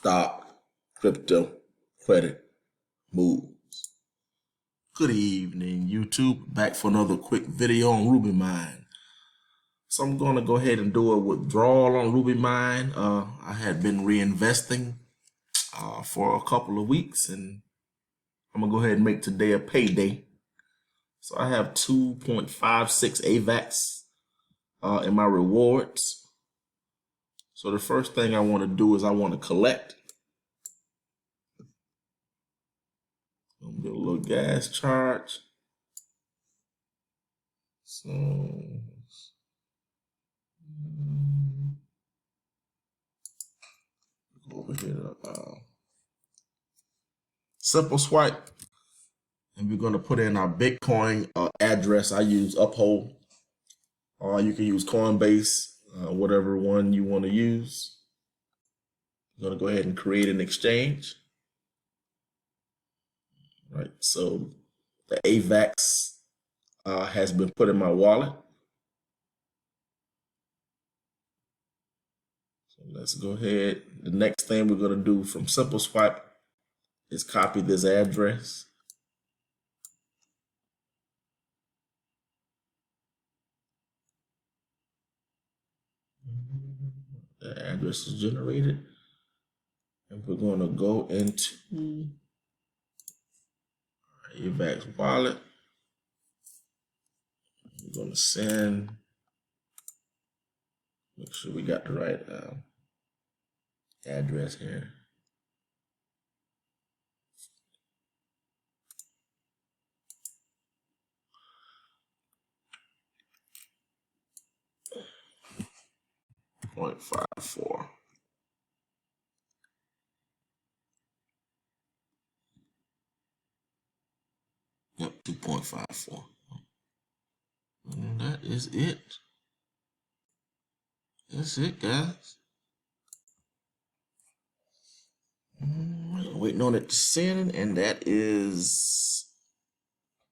stock, crypto, credit moves. Good evening, YouTube. Back for another quick video on RubyMine. So I'm going to go ahead and do a withdrawal on RubyMine. I had been reinvesting for a couple of weeks, and I'm going to go ahead and make today a payday. So I have 2.56 AVAX in my rewards. So the first thing I want to do is I want to collect. I'm get a little gas charge. So go over here to simple swipe, and we're going to put in our Bitcoin address. I use Uphold, or you can use Coinbase. Whatever one you want to use. I'm going to go ahead and create an exchange. Right, so the AVAX has been put in my wallet. So let's go ahead. The next thing we're going to do from Simple Swipe is copy this address. The address is generated, and we're going to go into our AVAX wallet. We're going to send, make sure we got the right address here. .54. Yep, 2.54. And that is it. That's it, guys. Waiting on it to send, and that is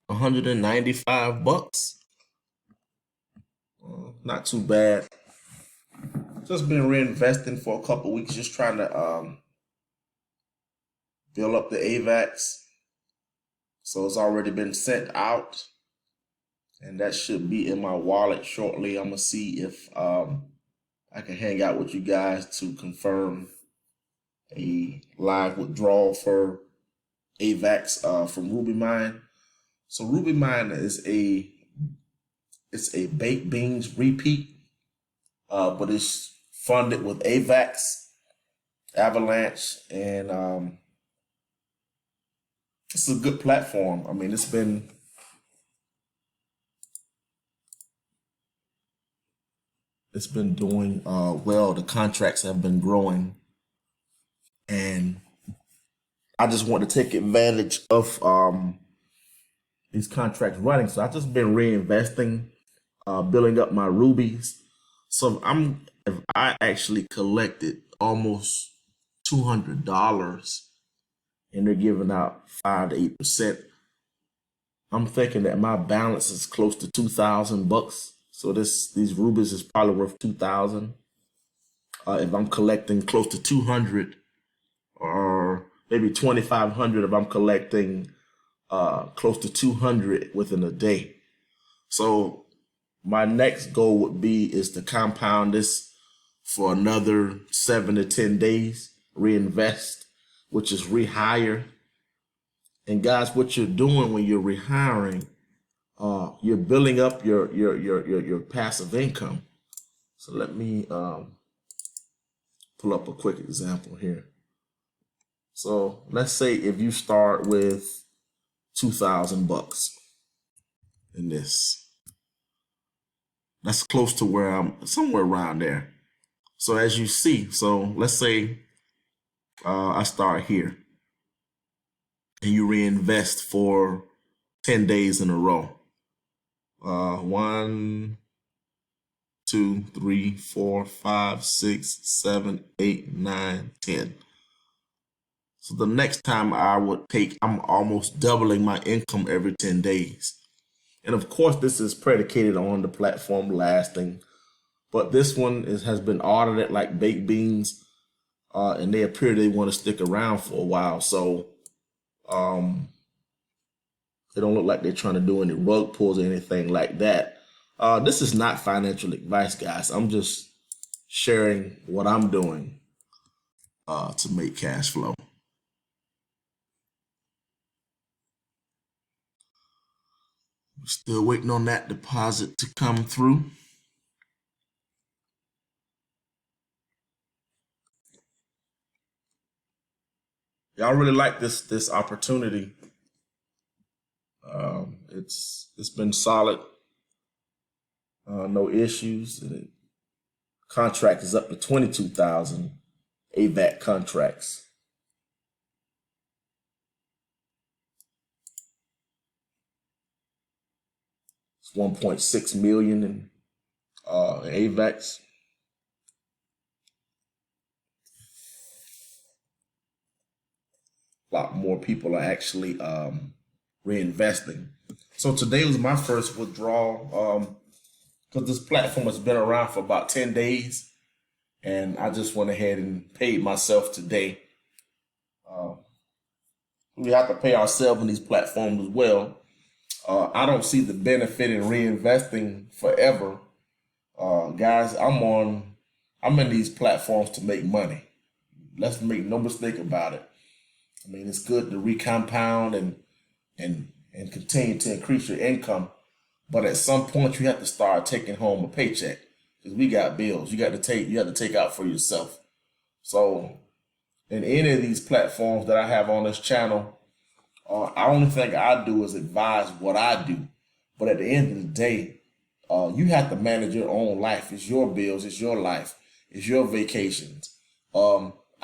195 bucks. Not too bad. Just been reinvesting for a couple weeks, just trying to build up the AVAX. So it's already been sent out, and that should be in my wallet shortly. I'm gonna see if I can hang out with you guys to confirm a live withdrawal for AVAX from RubyMine. So RubyMine is it's a baked beans repeat, but it's funded with AVAX, Avalanche, and it's a good platform. I mean, it's been doing well. The contracts have been growing, and I just want to take advantage of these contracts running. So I've just been reinvesting, building up my rubies. So if I actually collected almost $200, and they're giving out 5 to 8%, I'm thinking that my balance is close to 2,000 bucks. So these rubies is probably worth 2,000. If I'm collecting close to 200, or maybe 2,500 if I'm collecting close to 200 within a day. So my next goal would be is to compound this for another 7 to 10 days, reinvest, which is rehire. And guys, what you're doing when you're rehiring, you're building up your passive income. So let me pull up a quick example here. So let's say if you start with 2,000 bucks in this, that's close to where I'm, somewhere around there. So as you see, so let's say I start here, and you reinvest for 10 days in a row. 1, 2, 3, 4, 5, 6, 7, 8, 9, 10. So the next time I would take, I'm almost doubling my income every 10 days. And of course, this is predicated on the platform lasting. But this one has been audited like baked beans. and they appear they want to stick around for a while. So um, they don't look like they're trying to do any rug pulls or anything like that. This is not financial advice, guys. I'm just sharing what I'm doing to make cash flow. We're still waiting on that deposit to come through. Y'all really like this opportunity. It's been solid, no issues. The contract is up to 22,000 AVAC contracts. It's 1.6 million in AVACs. A lot more people are actually reinvesting. So today was my first withdrawal because this platform has been around for about 10 days, and I just went ahead and paid myself today. We have to pay ourselves on these platforms as well. I don't see the benefit in reinvesting forever. Guys, I'm in these platforms to make money. Let's make no mistake about it. I mean, it's good to recompound and continue to increase your income, but at some point you have to start taking home a paycheck because we got bills. You have to take out for yourself. So, in any of these platforms that I have on this channel, I only thing I do is advise what I do. But at the end of the day, you have to manage your own life. It's your bills. It's your life. It's your vacations.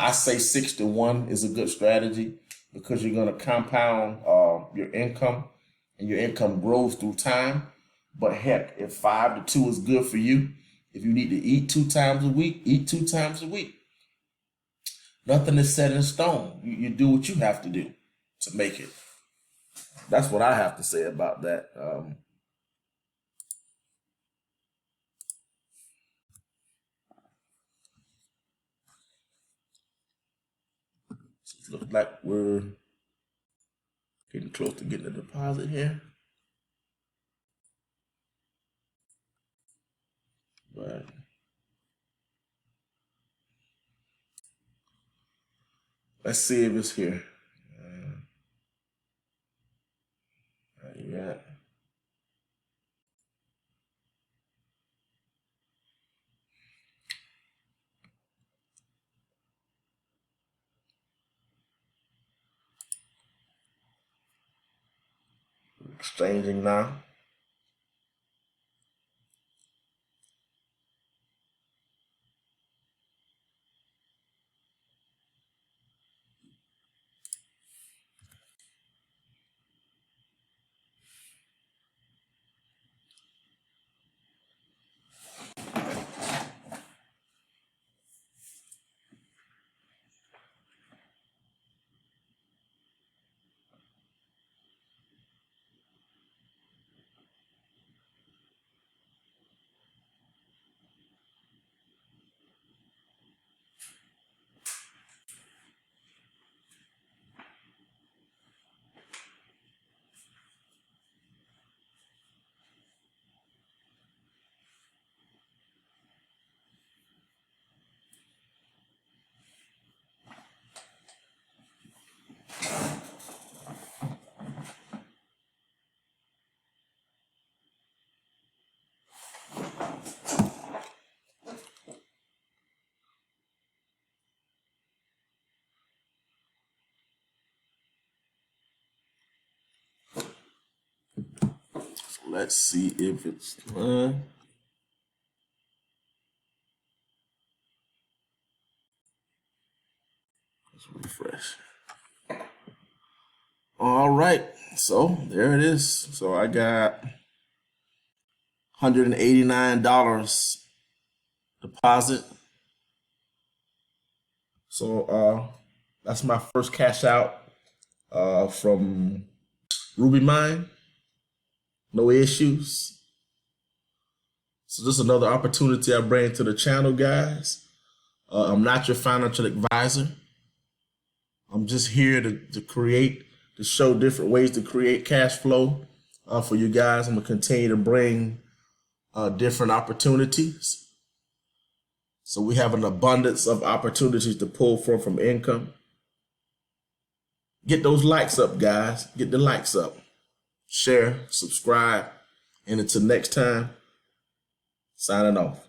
I say 6 to 1 is a good strategy because you're going to compound your income, and your income grows through time. But heck, if 5 to 2 is good for you, if you need to eat 2 times a week, eat 2 times a week. Nothing is set in stone. You do what you have to do to make it. That's what I have to say about that. It looks like we're getting close to getting a deposit here. But let's see if it's here. Not yet. Exchanging now. So let's see if it's let's refresh. All right, so there it is. So I got $189 deposit. So that's my first cash out from Ruby Mine. No issues. So just another opportunity I bring to the channel, guys. I'm not your financial advisor. I'm just here to show different ways to create cash flow for you guys. I'm going to continue to bring different opportunities. So we have an abundance of opportunities to pull from income. Get those likes up, guys. Get the likes up. Share, subscribe. And until next time, signing off.